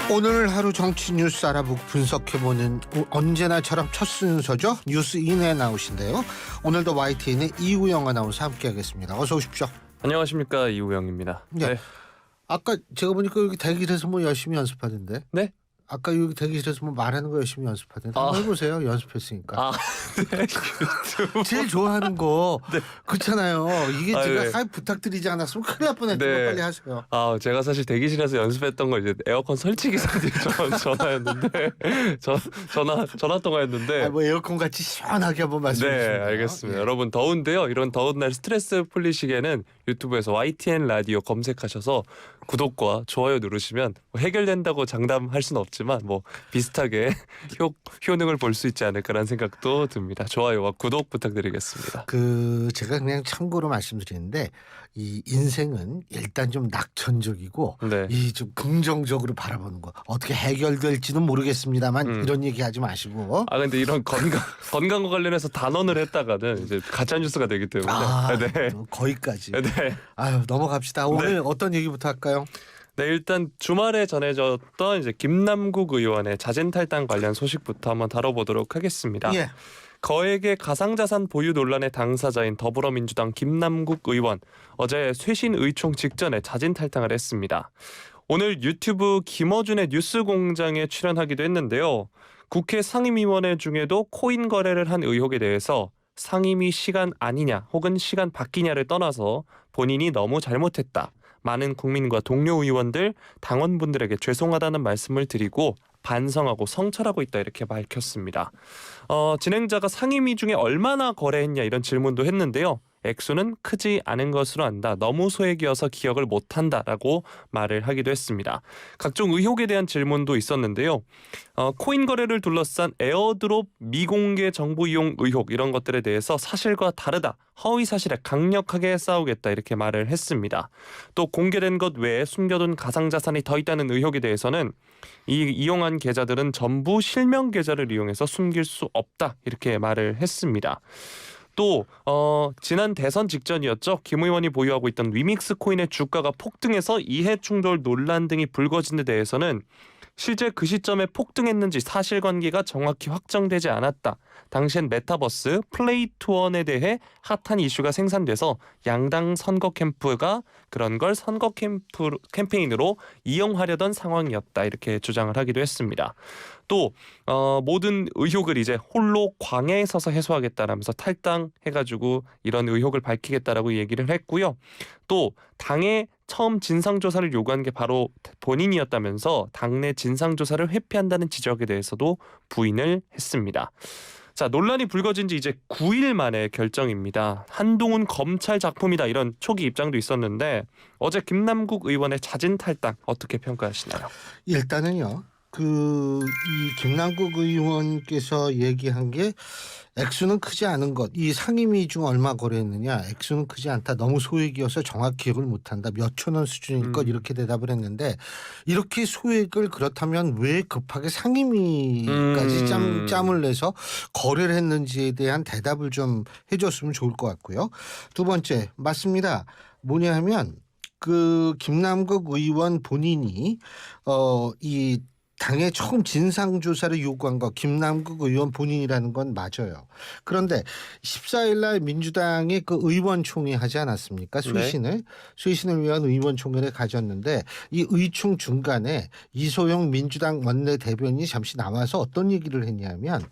오늘 하루 정치 뉴스 알아보고 분석해보는 언제나처럼 첫 순서죠. 뉴스인에 나오신데요. 오늘도 YTN의 이우영 아나운서 함께하겠습니다. 어서 오십시오. 안녕하십니까, 이우영입니다. 네. 아까 제가 보니까 여기 대기실에서 뭐 열심히 연습하던데. 네? 아까 여기 대기실에서 뭐 말하는 거 열심히 연습하던데. 한번 해보세요. 연습했으니까. 네. 제일 좋아하는 거 네. 그렇잖아요. 이게 제가 네. 부탁드리지 않았으면 큰일 날 뻔했던 거 네. 빨리 하세요. 제가 사실 대기실에서 연습했던 거 이제 에어컨 설치 기사님 전화였는데 전화 통화였는데. 뭐 에어컨 같이 시원하게 한번 말씀해 주세요. 네, 알겠습니다. 예. 여러분 더운데요. 이런 더운 날 스트레스 풀리시게는 유튜브에서 YTN 라디오 검색하셔서 구독과 좋아요 누르시면 해결된다고 장담할 수는 없지만 뭐 비슷하게 효능을 볼 수 있지 않을까라는 생각도 듭니다. 좋아요와 구독 부탁드리겠습니다. 제가 그냥 참고로 말씀드리는데 이 인생은 일단 좀 낙천적이고 네. 이 좀 긍정적으로 바라보는 거 어떻게 해결될지는 모르겠습니다만 이런 얘기하지 마시고. 근데 이런 건강과 관련해서 단언을 했다가는 이제 가짜 뉴스가 되기 때문에. 네. 거기까지. 네. 아유, 넘어갑시다. 오늘 어떤 얘기부터 할까요? 네, 일단 주말에 전해졌던 이제 김남국 의원의 자진 탈당 관련 소식부터 한번 다뤄보도록 하겠습니다. 예. 거액의 가상자산 보유 논란의 당사자인 더불어민주당 김남국 의원 어제 쇄신 의총 직전에 자진 탈당을 했습니다. 오늘 유튜브 김어준의 뉴스공장에 출연하기도 했는데요. 국회 상임위원회 중에도 코인 거래를 한 의혹에 대해서 상임위 시간 아니냐 혹은 시간 바뀌냐를 떠나서 본인이 너무 잘못했다. 많은 국민과 동료 의원들, 당원분들에게 죄송하다는 말씀을 드리고 반성하고 성찰하고 있다 이렇게 밝혔습니다. 진행자가 상임위 중에 얼마나 거래했냐 이런 질문도 했는데요. 액수는 크지 않은 것으로 안다. 너무 소액이어서 기억을 못한다라고 말을 하기도 했습니다. 각종 의혹에 대한 질문도 있었는데요. 코인 거래를 둘러싼 에어드롭 미공개 정보 이용 의혹 이런 것들에 대해서 사실과 다르다. 허위 사실에 강력하게 싸우겠다 이렇게 말을 했습니다. 또 공개된 것 외에 숨겨둔 가상자산이 더 있다는 의혹에 대해서는 이용한 계좌들은 전부 실명 계좌를 이용해서 숨길 수 없다 이렇게 말을 했습니다. 또 지난 대선 직전이었죠. 김 의원이 보유하고 있던 위믹스 코인의 주가가 폭등해서 이해충돌 논란 등이 불거진 데 대해서는 실제 그 시점에 폭등했는지 사실관계가 정확히 확정되지 않았다. 당시엔 메타버스 플레이투원에 대해 핫한 이슈가 생산돼서 양당 선거 캠프가 그런 걸 선거 캠페인으로 이용하려던 상황이었다. 이렇게 주장을 하기도 했습니다. 또 모든 의혹을 이제 홀로 광야에 서서 해소하겠다라면서 탈당해가지고 이런 의혹을 밝히겠다라고 얘기를 했고요. 또 당의 처음 진상조사를 요구한 게 바로 본인이었다면서 당내 진상조사를 회피한다는 지적에 대해서도 부인을 했습니다. 자, 논란이 불거진 지 이제 9일 만에 결정입니다. 한동훈 검찰 작품이다 이런 초기 입장도 있었는데 어제 김남국 의원의 자진 탈당 어떻게 평가하시나요? 일단은요. 이 김남국 의원께서 얘기한 게 액수는 크지 않은 것. 이 상임위 중 얼마 거래했느냐. 액수는 크지 않다. 너무 소액이어서 정확히 기억을 못한다. 몇천 원 수준일 것 이렇게 대답을 했는데 이렇게 소액을 그렇다면 왜 급하게 상임위까지 짬을 내서 거래를 했는지에 대한 대답을 좀 해줬으면 좋을 것 같고요. 두 번째 맞습니다. 뭐냐 하면 김남국 의원 본인이 이 당의 처음 진상조사를 요구한 거 김남국 의원 본인이라는 건 맞아요. 그런데 14일 날 민주당이 의원총회 하지 않았습니까? 쇄신을 위한 의원총회를 가졌는데 이 의총 중간에 이소영 민주당 원내대변인이 잠시 나와서 어떤 얘기를 했냐면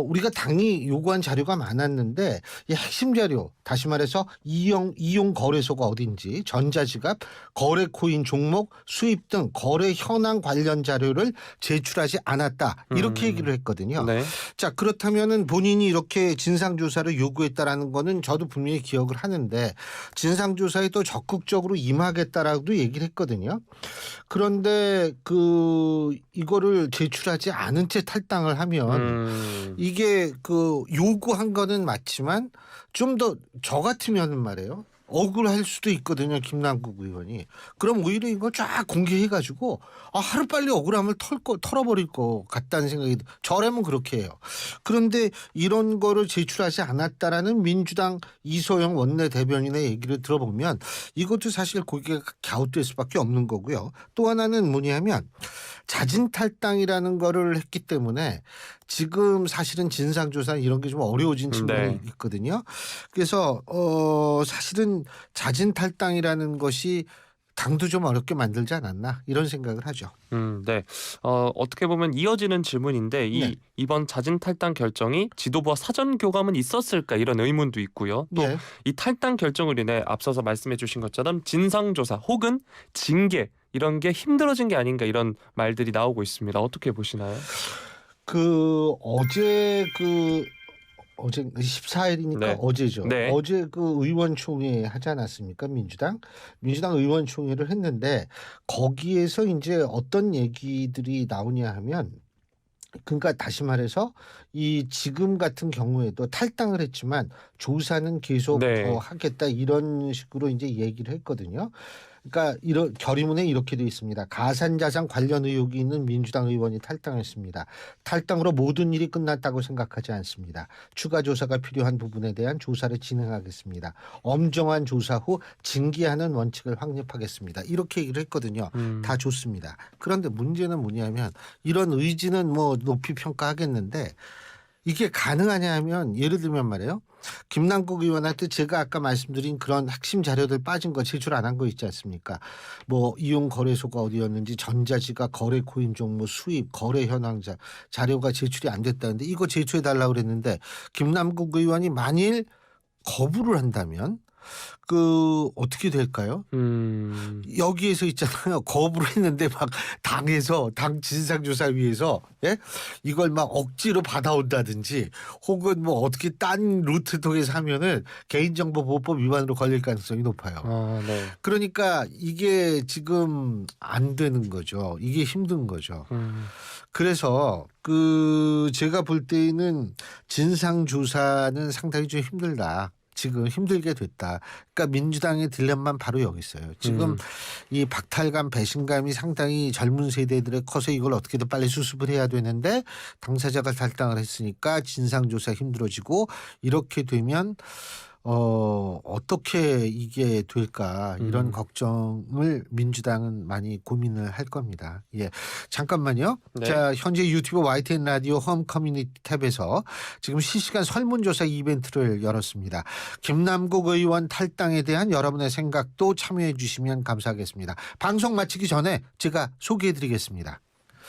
우리가 당이 요구한 자료가 많았는데 이 핵심 자료 다시 말해서 이용 거래소가 어딘지 전자지갑, 거래 코인 종목, 수입 등 거래 현황 관련 자료를 제출하지 않았다. 이렇게 얘기를 했거든요. 네. 자, 그렇다면은 본인이 이렇게 진상조사를 요구했다라는 거는 저도 분명히 기억을 하는데 진상조사에 또 적극적으로 임하겠다라고도 얘기를 했거든요. 그런데 이거를 제출하지 않은 채 탈당을 하면 이게 요구한 거는 맞지만 좀 더 저 같으면 말이에요. 억울할 수도 있거든요. 김남국 의원이. 그럼 오히려 이걸 쫙 공개해가지고 하루빨리 억울함을 털어버릴 것 같다는 생각이 저라면 그렇게 해요. 그런데 이런 거를 제출하지 않았다라는 민주당 이소영 원내대변인의 얘기를 들어보면 이것도 사실 고개가 갸웃될 수밖에 없는 거고요. 또 하나는 뭐냐면 자진 탈당이라는 거를 했기 때문에 지금 사실은 진상조사 이런 게 좀 어려워진 측면이 네. 있거든요. 그래서 사실은 자진 탈당이라는 것이 당도 좀 어렵게 만들지 않았나 이런 생각을 하죠. 네. 어떻게 보면 이어지는 질문인데 네. 이번 자진 탈당 결정이 지도부와 사전 교감은 있었을까 이런 의문도 있고요. 또 예. 이 탈당 결정을 인해 앞서서 말씀해 주신 것처럼 진상조사 혹은 징계 이런 게 힘들어진 게 아닌가 이런 말들이 나오고 있습니다. 어떻게 보시나요? 어제 14일이니까 네. 어제죠. 네. 어제 그 의원총회 하지 않았습니까? 민주당 의원총회를 했는데 거기에서 이제 어떤 얘기들이 나오냐 하면 그러니까 다시 말해서 이 지금 같은 경우에도 탈당을 했지만 조사는 계속 네. 하겠다 이런 식으로 이제 얘기를 했거든요. 그러니까 이런 결의문에 이렇게 돼 있습니다. 가산자산 관련 의혹이 있는 민주당 의원이 탈당했습니다. 탈당으로 모든 일이 끝났다고 생각하지 않습니다. 추가 조사가 필요한 부분에 대한 조사를 진행하겠습니다. 엄정한 조사 후 징계하는 원칙을 확립하겠습니다. 이렇게 얘기를 했거든요. 다 좋습니다. 그런데 문제는 뭐냐면 이런 의지는 뭐 높이 평가하겠는데 이게 가능하냐 하면 예를 들면 말이에요. 김남국 의원한테 제가 아까 말씀드린 그런 핵심 자료들 빠진 거 제출 안 한 거 있지 않습니까? 뭐 이용 거래소가 어디였는지 전자지가 거래 코인 종목 수입 거래 현황자 자료가 제출이 안 됐다는데 이거 제출해 달라고 그랬는데 김남국 의원이 만일 거부를 한다면 어떻게 될까요? 여기에서 있잖아요. 거부를 했는데 막 당 진상조사위에서 예? 이걸 막 억지로 받아온다든지 혹은 뭐 어떻게 딴 루트 통해서 하면은 개인정보보호법 위반으로 걸릴 가능성이 높아요. 네. 그러니까 이게 지금 안 되는 거죠. 이게 힘든 거죠. 그래서 제가 볼 때는 진상조사는 상당히 좀 힘들다. 지금 힘들게 됐다. 그러니까 민주당의 딜레마는 바로 여기 있어요. 지금 이 박탈감, 배신감이 상당히 젊은 세대들에 커서 이걸 어떻게든 빨리 수습을 해야 되는데 당사자가 탈당을 했으니까 진상조사 힘들어지고 이렇게 되면 어떻게 이게 될까 이런 걱정을 민주당은 많이 고민을 할 겁니다. 예, 잠깐만요. 네. 자, 현재 유튜브 YTN 라디오 홈 커뮤니티 탭에서 지금 실시간 설문조사 이벤트를 열었습니다. 김남국 의원 탈당에 대한 여러분의 생각도 참여해 주시면 감사하겠습니다. 방송 마치기 전에 제가 소개해 드리겠습니다.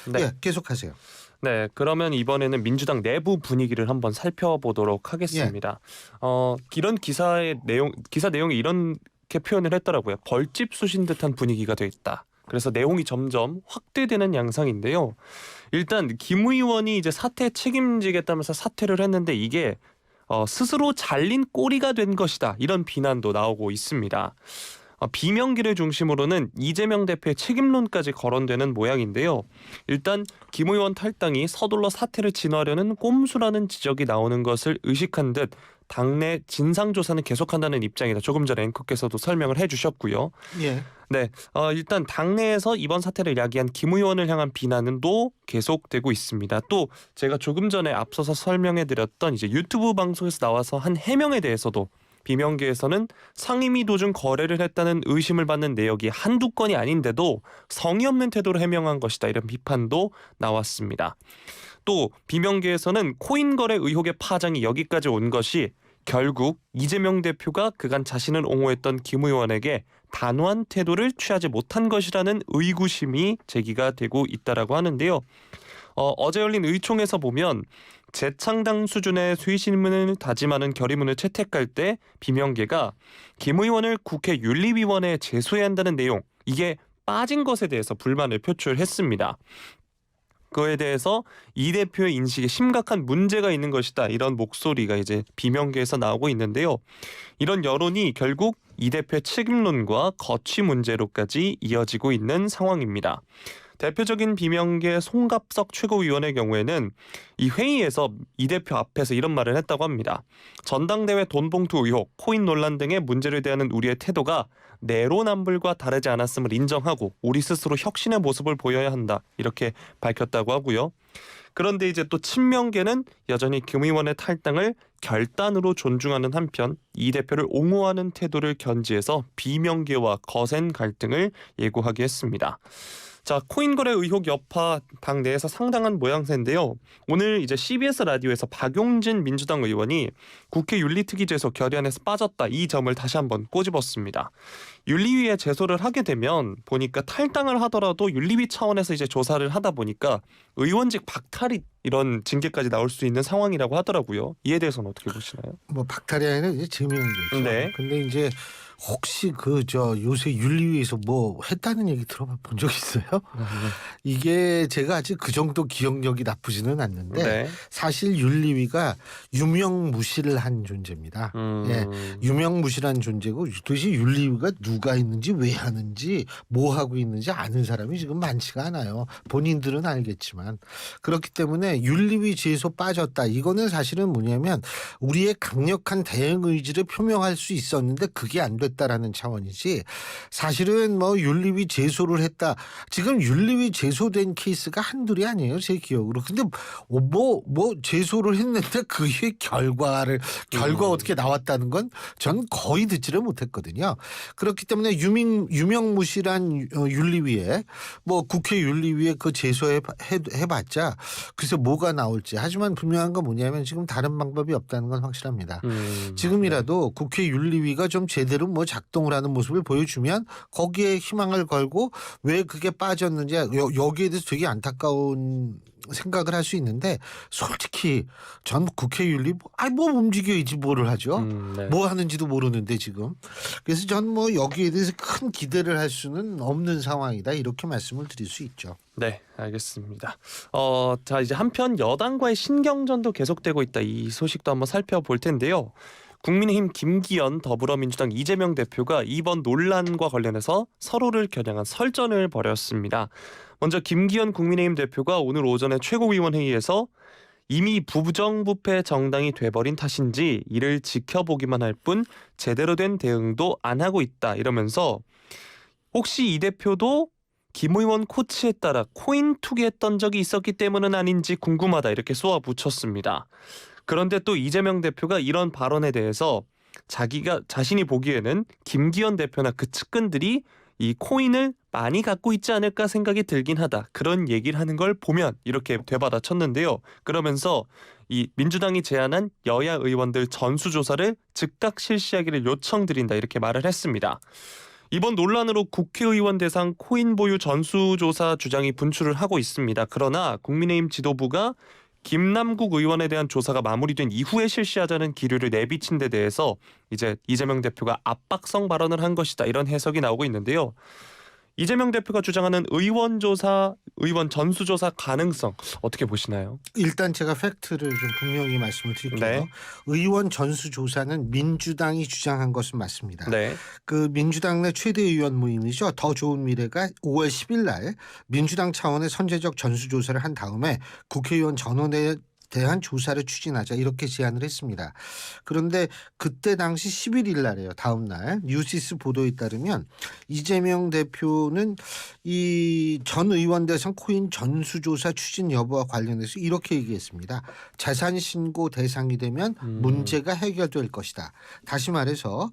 네. 예, 계속하세요. 네, 그러면 이번에는 민주당 내부 분위기를 한번 살펴보도록 하겠습니다. 이런 기사 내용이 이렇게 표현을 했더라고요. 벌집 쑤신 듯한 분위기가 돼 있다. 그래서 내용이 점점 확대되는 양상인데요. 일단 김 의원이 이제 사퇴 책임지겠다면서 사퇴를 했는데 이게 스스로 잘린 꼬리가 된 것이다. 이런 비난도 나오고 있습니다. 비명기를 중심으로는 이재명 대표의 책임론까지 거론되는 모양인데요. 일단 김 의원 탈당이 서둘러 사퇴를 진화하려는 꼼수라는 지적이 나오는 것을 의식한 듯 당내 진상조사는 계속한다는 입장이다. 조금 전에 앵커께서도 설명을 해주셨고요. 예. 네, 일단 당내에서 이번 사태를 야기한 김 의원을 향한 비난은 또 계속되고 있습니다. 또 제가 조금 전에 앞서서 설명해드렸던 이제 유튜브 방송에서 나와서 한 해명에 대해서도 비명계에서는 상임위 도중 거래를 했다는 의심을 받는 내역이 한두 건이 아닌데도 성의 없는 태도로 해명한 것이다. 이런 비판도 나왔습니다. 또 비명계에서는 코인 거래 의혹의 파장이 여기까지 온 것이 결국 이재명 대표가 그간 자신을 옹호했던 김 의원에게 단호한 태도를 취하지 못한 것이라는 의구심이 제기가 되고 있다라고 하는데요. 어제 열린 의총에서 보면 재창당 수준의 쇄신문을 다짐하는 결의문을 채택할 때 비명계가 김 의원을 국회 윤리위원회에 제소해야 한다는 내용 이게 빠진 것에 대해서 불만을 표출했습니다. 그에 대해서 이 대표의 인식에 심각한 문제가 있는 것이다. 이런 목소리가 이제 비명계에서 나오고 있는데요. 이런 여론이 결국 이 대표의 책임론과 거취 문제로까지 이어지고 있는 상황입니다. 대표적인 비명계 송갑석 최고위원의 경우에는 이 회의에서 이 대표 앞에서 이런 말을 했다고 합니다. 전당대회 돈봉투 의혹, 코인 논란 등의 문제를 대하는 우리의 태도가 내로남불과 다르지 않았음을 인정하고 우리 스스로 혁신의 모습을 보여야 한다. 이렇게 밝혔다고 하고요. 그런데 이제 또 친명계는 여전히 김 의원의 탈당을 결단으로 존중하는 한편 이 대표를 옹호하는 태도를 견지해서 비명계와 거센 갈등을 예고하게 했습니다. 자, 코인 거래 의혹 여파 당 내에서 상당한 모양새인데요. 오늘 이제 CBS 라디오에서 박용진 민주당 의원이 국회 윤리특위제소 결의안에서 빠졌다 이 점을 다시 한번 꼬집었습니다. 윤리위에 제소를 하게 되면 보니까 탈당을 하더라도 윤리위 차원에서 이제 조사를 하다 보니까 의원직 박탈이 이런 징계까지 나올 수 있는 상황이라고 하더라고요. 이에 대해서는 어떻게 보시나요? 뭐 박탈이 아니라 이제 제명이죠. 네. 근데 이제 혹시 그 요새 윤리위에서 뭐 했다는 얘기 들어본 적 있어요? 이게 제가 아직 그 정도 기억력이 나쁘지는 않는데 네. 사실 윤리위가 유명무실을 한 존재입니다. 예, 유명무실한 존재고 도대체 윤리위가 누가 있는지 왜 하는지 뭐 하고 있는지 아는 사람이 지금 많지가 않아요. 본인들은 알겠지만 그렇기 때문에 윤리위 제소 빠졌다. 이거는 사실은 뭐냐면 우리의 강력한 대응 의지를 표명할 수 있었는데 그게 안 됐다라는 차원이지 사실은 뭐 윤리위 제소를 했다. 지금 윤리위 제소된 케이스가 한둘이 아니에요. 제 기억으로. 근데 뭐 제소를 했는데 그의 결과가 어떻게 나왔다는 건 전 거의 듣지를 못했거든요. 그렇기 때문에 유명무실한 윤리위에 뭐 국회 윤리위에 그 제소해봤자 글쎄 뭐가 나올지. 하지만 분명한 건 뭐냐면 지금 다른 방법이 없다는 건 확실합니다. 지금이라도 국회 윤리위가 좀 제대로 뭐 작동을 하는 모습을 보여주면 거기에 희망을 걸고 왜 그게 빠졌는지 여기에 대해서 되게 안타까운 생각을 할 수 있는데 솔직히 전 국회 윤리 뭐 움직여야지 뭐를 하죠. 네. 뭐 하는지도 모르는데 지금. 그래서 전 뭐 여기에 대해서 큰 기대를 할 수는 없는 상황이다 이렇게 말씀을 드릴 수 있죠. 네, 알겠습니다. 자 이제 한편 여당과의 신경전도 계속되고 있다. 이 소식도 한번 살펴볼 텐데요. 국민의힘 김기현, 더불어민주당 이재명 대표가 이번 논란과 관련해서 서로를 겨냥한 설전을 벌였습니다. 먼저 김기현 국민의힘 대표가 오늘 오전에 최고위원회의에서 이미 부정부패 정당이 돼버린 탓인지 이를 지켜보기만 할 뿐 제대로 된 대응도 안 하고 있다 이러면서 혹시 이 대표도 김 의원 코치에 따라 코인 투기했던 적이 있었기 때문은 아닌지 궁금하다 이렇게 쏘아붙였습니다. 그런데 또 이재명 대표가 이런 발언에 대해서 자신이 보기에는 김기현 대표나 그 측근들이 이 코인을 많이 갖고 있지 않을까 생각이 들긴 하다. 그런 얘기를 하는 걸 보면 이렇게 되받아쳤는데요. 그러면서 이 민주당이 제안한 여야 의원들 전수조사를 즉각 실시하기를 요청드린다 이렇게 말을 했습니다. 이번 논란으로 국회의원 대상 코인 보유 전수조사 주장이 분출을 하고 있습니다. 그러나 국민의힘 지도부가 김남국 의원에 대한 조사가 마무리된 이후에 실시하자는 기류를 내비친 데 대해서 이제 이재명 대표가 압박성 발언을 한 것이다 이런 해석이 나오고 있는데요. 이재명 대표가 주장하는 의원 전수조사 가능성 어떻게 보시나요? 일단 제가 팩트를 좀 분명히 말씀을 드릴게요. 네. 의원 전수조사는 민주당이 주장한 것은 맞습니다. 네. 그 민주당 내 최대 의원 모임이죠. 더 좋은 미래가 5월 10일 날 민주당 차원의 선제적 전수조사를 한 다음에 국회의원 전원에 대한 조사를 추진하자 이렇게 제안을 했습니다. 그런데 그때 당시 11일 날이에요. 다음 날 뉴시스 보도에 따르면 이재명 대표는 이 전 의원 대상 코인 전수조사 추진 여부와 관련해서 이렇게 얘기했습니다. 자산 신고 대상이 되면 문제가 해결될 것이다. 다시 말해서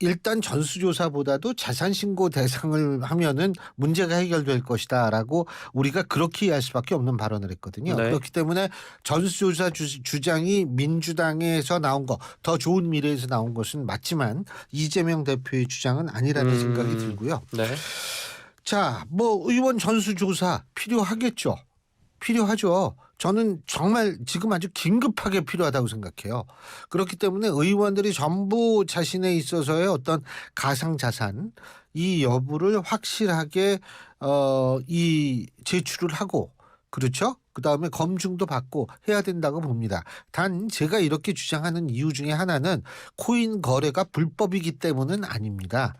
일단 전수조사보다도 자산신고 대상을 하면은 문제가 해결될 것이다라고 우리가 그렇게 이해할 수밖에 없는 발언을 했거든요. 네. 그렇기 때문에 전수조사 주장이 민주당에서 나온 거, 더 좋은 미래에서 나온 것은 맞지만 이재명 대표의 주장은 아니라는 생각이 들고요. 네. 자, 뭐 의원 전수조사 필요하겠죠. 필요하죠. 저는 정말 지금 아주 긴급하게 필요하다고 생각해요. 그렇기 때문에 의원들이 전부 자신에 있어서의 어떤 가상자산 이 여부를 확실하게 제출을 하고 그렇죠? 그다음에 검증도 받고 해야 된다고 봅니다. 단 제가 이렇게 주장하는 이유 중에 하나는 코인 거래가 불법이기 때문은 아닙니다.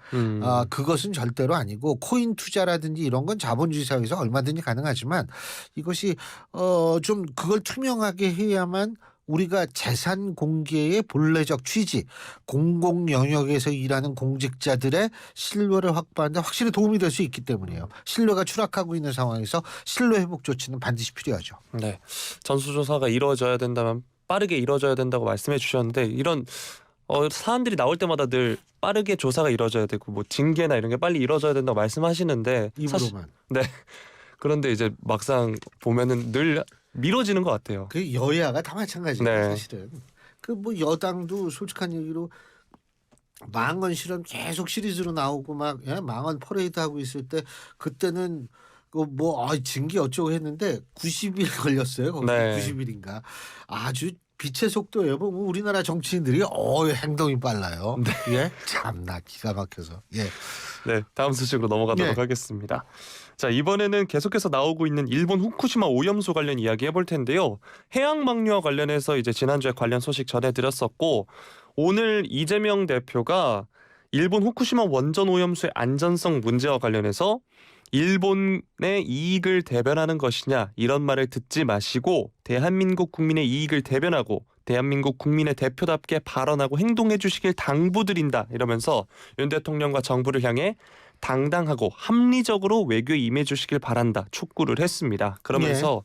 그것은 절대로 아니고 코인 투자라든지 이런 건 자본주의 사회에서 얼마든지 가능하지만 이것이 좀 그걸 투명하게 해야만 우리가 재산 공개의 본래적 취지, 공공 영역에서 일하는 공직자들의 신뢰를 확보하는 데 확실히 도움이 될 수 있기 때문이에요. 신뢰가 추락하고 있는 상황에서 신뢰 회복 조치는 반드시 필요하죠. 네. 전수조사가 이루어져야 된다면 빠르게 이루어져야 된다고 말씀해 주셨는데 이런 사안들이 나올 때마다 늘 빠르게 조사가 이루어져야 되고 뭐 징계나 이런 게 빨리 이루어져야 된다고 말씀하시는데 입으로만. 네. 그런데 이제 막상 보면은 늘 미뤄지는 것 같아요. 그 여야가 다 마찬가지예요. 네. 사실은. 그 뭐 여당도 솔직한 얘기로 망언 실험 계속 시리즈로 나오고 막 망언 퍼레이드 하고 있을 때 그때는 징계 어쩌고 했는데 90일 걸렸어요. 거기 네. 90일인가. 아주 빛의 속도예요. 뭐 우리나라 정치인들이 행동이 빨라요. 네. 예? 참나 기가 막혀서. 예. 네, 다음 소식으로 넘어가도록 네. 하겠습니다. 자, 이번에는 계속해서 나오고 있는 일본 후쿠시마 오염수 관련 이야기 해볼 텐데요. 해양망류와 관련해서 이제 지난주에 관련 소식 전해드렸었고 오늘 이재명 대표가 일본 후쿠시마 원전 오염수의 안전성 문제와 관련해서 일본의 이익을 대변하는 것이냐 이런 말을 듣지 마시고 대한민국 국민의 이익을 대변하고 대한민국 국민의 대표답게 발언하고 행동해 주시길 당부드린다 이러면서 윤 대통령과 정부를 향해 당당하고 합리적으로 외교에 임해 주시길 바란다 촉구를 했습니다. 그러면서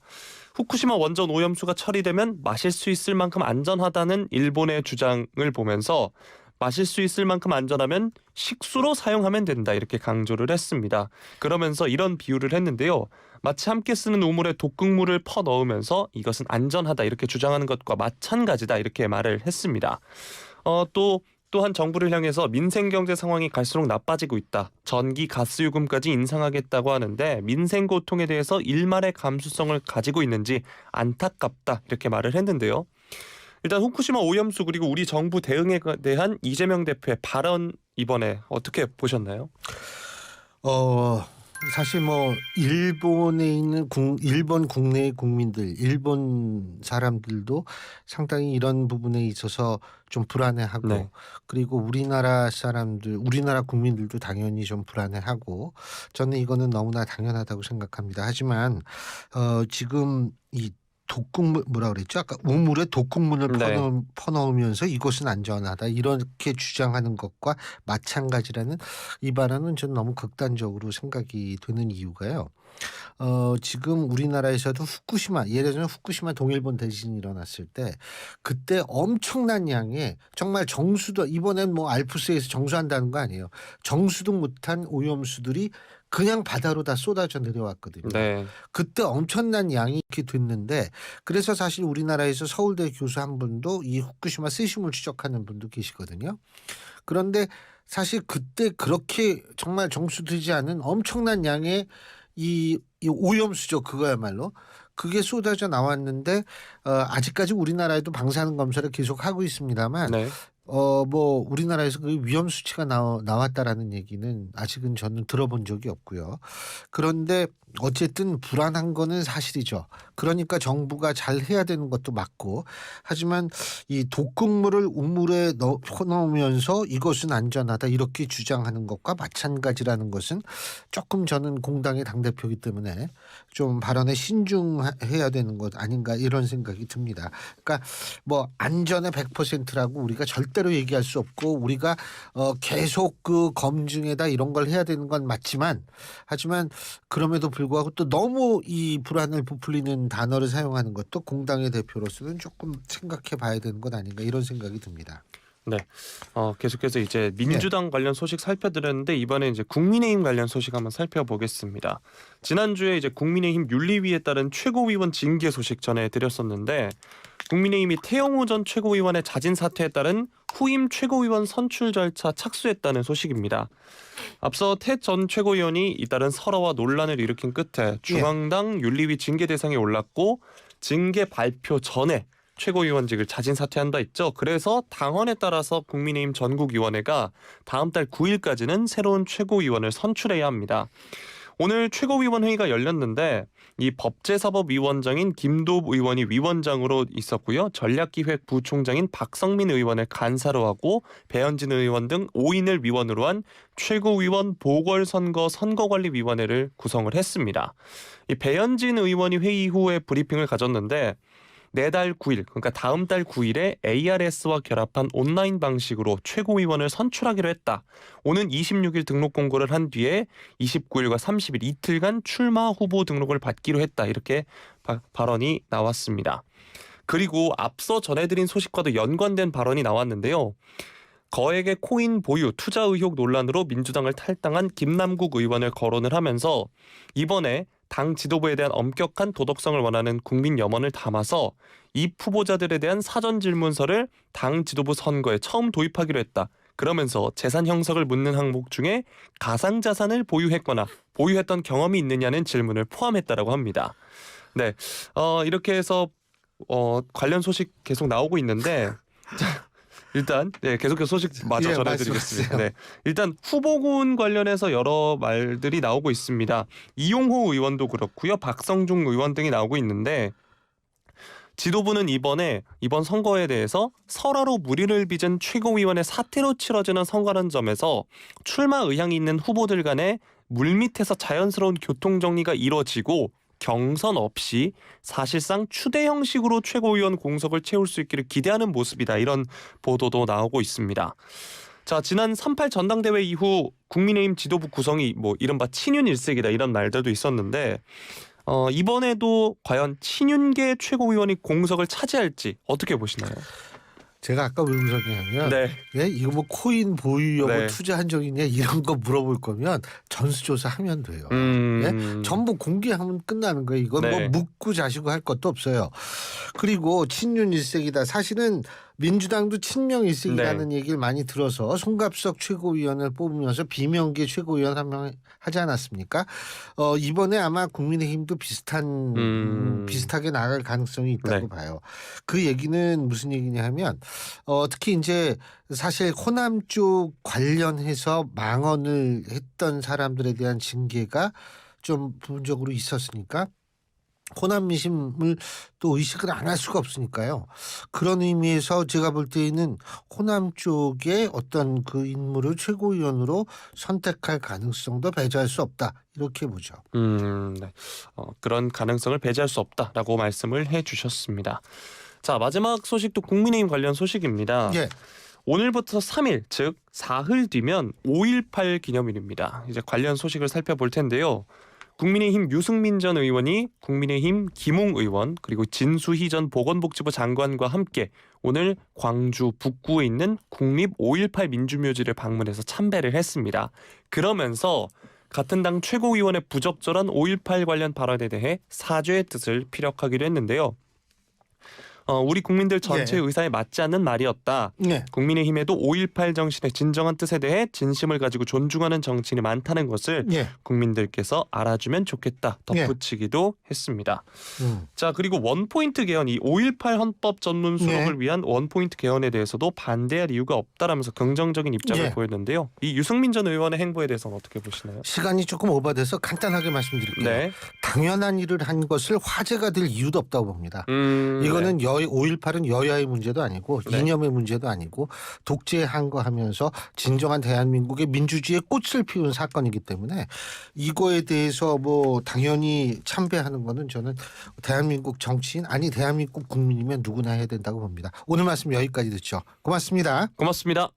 후쿠시마 원전 오염수가 처리되면 마실 수 있을 만큼 안전하다는 일본의 주장을 보면서 마실 수 있을 만큼 안전하면 식수로 사용하면 된다 이렇게 강조를 했습니다. 그러면서 이런 비유를 했는데요. 마치 함께 쓰는 우물에 독극물을 퍼 넣으면서 이것은 안전하다 이렇게 주장하는 것과 마찬가지다 이렇게 말을 했습니다. 또한 정부를 향해서 민생 경제 상황이 갈수록 나빠지고 있다. 전기 가스 요금까지 인상하겠다고 하는데 민생 고통에 대해서 일말의 감수성을 가지고 있는지 안타깝다 이렇게 말을 했는데요. 일단 후쿠시마 오염수 그리고 우리 정부 대응에 대한 이재명 대표의 발언 이번에 어떻게 보셨나요? 사실 뭐 일본에 있는 일본 국내의 국민들, 일본 사람들도 상당히 이런 부분에 있어서 좀 불안해하고 네. 그리고 우리나라 사람들, 우리나라 국민들도 당연히 좀 불안해하고 저는 이거는 너무나 당연하다고 생각합니다. 하지만 지금 이 독극물 뭐라 그랬죠? 아까 우물에 독극물을 네. 퍼넣으면서 이것은 안전하다 이렇게 주장하는 것과 마찬가지라는 이 발언은 저는 너무 극단적으로 생각이 되는 이유가요. 지금 우리나라에서도 후쿠시마 예를 들면 후쿠시마 동일본 대지진이 일어났을 때 그때 엄청난 양의 정말 정수도 이번엔 뭐 알프스에서 정수한다는 거 아니에요. 정수도 못한 오염수들이 그냥 바다로 다 쏟아져 내려왔거든요. 네. 그때 엄청난 양이 이렇게 됐는데 그래서 사실 우리나라에서 서울대 교수 한 분도 이 후쿠시마 세심을 추적하는 분도 계시거든요. 그런데 사실 그때 그렇게 정말 정수되지 않은 엄청난 양의 이 오염수죠. 그거야말로. 그게 쏟아져 나왔는데 아직까지 우리나라에도 방사능 검사를 계속 하고 있습니다만 네. 뭐 우리나라에서 그 위험 수치가 나왔다라는 얘기는 아직은 저는 들어본 적이 없고요. 그런데 어쨌든 불안한 거는 사실이죠. 그러니까 정부가 잘 해야 되는 것도 맞고 하지만 이 독극물을 우물에 넣으면서 이것은 안전하다 이렇게 주장하는 것과 마찬가지라는 것은 조금 저는 공당의 당대표이기 때문에 좀 발언에 신중해야 되는 것 아닌가 이런 생각이 듭니다. 그러니까 뭐 안전의 100%라고 우리가 절대로 얘기할 수 없고 우리가 계속 그 검증에다 이런 걸 해야 되는 건 맞지만 하지만 그럼에도 불구하고 또 너무 이 불안을 부풀리는 단어를 사용하는 것도 공당의 대표로서는 조금 생각해 봐야 되는 것 아닌가 이런 생각이 듭니다. 네. 계속해서 이제 민주당 관련 소식 살펴드렸는데 이번에 이제 국민의힘 관련 소식 한번 살펴보겠습니다. 지난주에 이제 국민의힘 윤리위에 따른 최고위원 징계 소식 전해드렸었는데 국민의힘이 태영호 전 최고위원의 자진 사퇴에 따른 후임 최고위원 선출 절차 착수했다는 소식입니다. 앞서 태 전 최고위원이 잇따른 설화와 논란을 일으킨 끝에 중앙당 윤리위 징계 대상에 올랐고 징계 발표 전에 최고위원직을 자진 사퇴한다 했죠. 그래서 당헌에 따라서 국민의힘 전국위원회가 다음 달 9일까지는 새로운 최고위원을 선출해야 합니다. 오늘 최고위원 회의가 열렸는데 이 법제사법위원장인 김도읍 의원이 위원장으로 있었고요. 전략기획 부총장인 박성민 의원을 간사로 하고 배현진 의원 등 5인을 위원으로 한 최고위원 보궐선거 선거관리위원회를 구성을 했습니다. 이 배현진 의원이 회의 후에 브리핑을 가졌는데 내달 9일, 그러니까 다음 달 9일에 ARS와 결합한 온라인 방식으로 최고위원을 선출하기로 했다. 오는 26일 등록 공고를 한 뒤에 29일과 30일 이틀간 출마 후보 등록을 받기로 했다. 이렇게 발언이 나왔습니다. 그리고 앞서 전해드린 소식과도 연관된 발언이 나왔는데요. 거액의 코인 보유, 투자 의혹 논란으로 민주당을 탈당한 김남국 의원을 거론을 하면서 이번에 당 지도부에 대한 엄격한 도덕성을 원하는 국민 염원을 담아서 이 후보자들에 대한 사전 질문서를 당 지도부 선거에 처음 도입하기로 했다. 그러면서 재산 형성을 묻는 항목 중에 가상자산을 보유했거나 보유했던 경험이 있느냐는 질문을 포함했다라고 합니다. 네, 이렇게 해서 관련 소식 계속 나오고 있는데 일단 계속해서 소식 마저 예, 전해드리겠습니다. 말씀하세요. 네, 일단 후보군 관련해서 여러 말들이 나오고 있습니다. 이용호 의원도 그렇고요, 박성중 의원 등이 나오고 있는데 지도부는 이번 선거에 대해서 설화로 무리를 빚은 최고위원의 사퇴로 치러지는 선거라는 점에서 출마 의향이 있는 후보들 간에 물밑에서 자연스러운 교통정리가 이뤄지고 경선 없이 사실상 추대 형식으로 최고위원 공석을 채울 수 있기를 기대하는 모습이다. 이런 보도도 나오고 있습니다. 자, 지난 3.8 전당대회 이후 국민의힘 지도부 구성이 이른바 친윤 일색이다 이런 말들도 있었는데 이번에도 과연 친윤계 최고위원이 공석을 차지할지 어떻게 보시나요? 제가 아까 왜 물었냐면 네. 이거 뭐 코인 보유 여부 네. 투자한 적 있냐 이런 거 물어볼 거면 전수조사하면 돼요. 전부 공개하면 끝나는 거예요. 이건 네. 뭐 묻고 자시고 할 것도 없어요. 그리고 친윤 일색이다. 사실은 민주당도 친명 일색이라는 얘기를 많이 들어서 송갑석 최고위원을 뽑으면서 비명계 최고위원 한 명 하지 않았습니까? 이번에 아마 국민의힘도 비슷하게 나갈 가능성이 있다고 네. 봐요. 그 얘기는 무슨 얘기냐 하면 특히 이제 사실 호남 쪽 관련해서 망언을 했던 사람들에 대한 징계가 좀 부분적으로 있었으니까 호남 민심을 또 의식을 안 할 수가 없으니까요. 그런 의미에서 제가 볼 때에는 호남 쪽의 어떤 그 인물을 최고위원으로 선택할 가능성도 배제할 수 없다. 이렇게 보죠. 네. 그런 가능성을 배제할 수 없다라고 말씀을 해주셨습니다. 자, 마지막 소식도 국민의힘 관련 소식입니다. 예. 오늘부터 3일, 즉 사흘 뒤면 5.18 기념일입니다. 이제 관련 소식을 살펴볼 텐데요. 국민의힘 유승민 전 의원이 국민의힘 김웅 의원 그리고 진수희 전 보건복지부 장관과 함께 오늘 광주 북구에 있는 국립 5.18 민주묘지를 방문해서 참배를 했습니다. 그러면서 같은 당 최고위원의 부적절한 5.18 관련 발언에 대해 사죄의 뜻을 피력하기로 했는데요. 우리 국민들 전체의 의사에 맞지 않는 말이었다. 네. 국민의힘에도 5.18 정신의 진정한 뜻에 대해 진심을 가지고 존중하는 정치인이 많다는 것을 국민들께서 알아주면 좋겠다 덧붙이기도 했습니다. 자, 그리고 원포인트 개헌, 이 5.18 헌법 전문 수록을 위한 원포인트 개헌에 대해서도 반대할 이유가 없다라면서 긍정적인 입장을 보였는데요. 이 유승민 전 의원의 행보에 대해서는 어떻게 보시나요? 시간이 조금 오버돼서 간단하게 말씀드릴게요. 네. 당연한 일을 한 것을 화제가 될 이유도 없다고 봅니다. 이거는 5.18은 여야의 문제도 아니고 이념의 문제도 아니고 독재한 거 하면서 진정한 대한민국의 민주주의의 꽃을 피운 사건이기 때문에 이거에 대해서 뭐 당연히 참배하는 거는 저는 대한민국 정치인 아니 대한민국 국민이면 누구나 해야 된다고 봅니다. 오늘 말씀 여기까지 듣죠. 고맙습니다. 고맙습니다.